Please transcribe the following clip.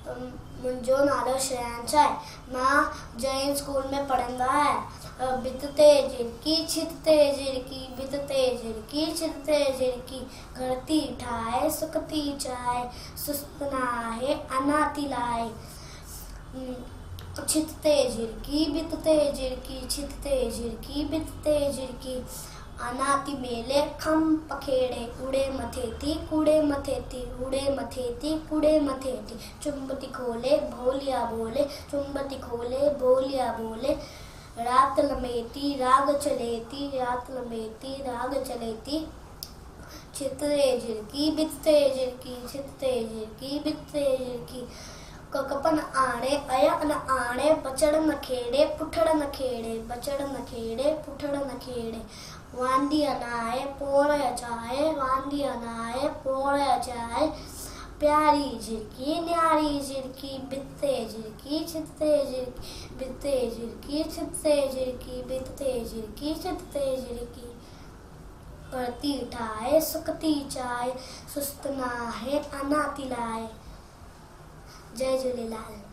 मुंहिंजो नालो श्रेयांश आहे। मां जैन स्कूल में पढ़ंदो आहियां। भित ते झिरकी छित ते झिरकी, भित ते झिरकी छित ते झिरकी, घर थी ठाहे सुख थी चाहे, सुस्त न आहे अञा थी लाहे। छित ते झिरकी भित ते झिरकी, छित ते झिरकी भित ते झिरकी, अञा थी मेले खम पखेड़े, उड़े मथे थी कूड़े मथे थी, उड़े मथे थी कूड़े मथे थी, चुंबती खोले भोलिया बोले, चुंबती खोले भोलिया बोले, रात लमेटी राग चलेती, रात लमेटी राग चलेती, छित ते झिरकी भित ते झिरकी, छित ते झिरकी भित ते झिरकी, ककपन आणे अया न आणे, बचड़ न खेड़े पुठड़ न खेड़े, बचड़ न खेड़े पुठड़ न खेड़े, वांदी अनाए पोड़ चाहे, वांदी अनाए पोड़ चाहे, प्यारी झिरकी न्यारी झिरकी, भित ते झिरकी छित ते झिरकी, भित ते झिरकी छित ते झिरकी, भित ते झिरकी छित ते झिरकी, घर थी ठाहे सुख थी चाहे, सुस्त न आहे अञा थी लाहे। जय झूलेलाल।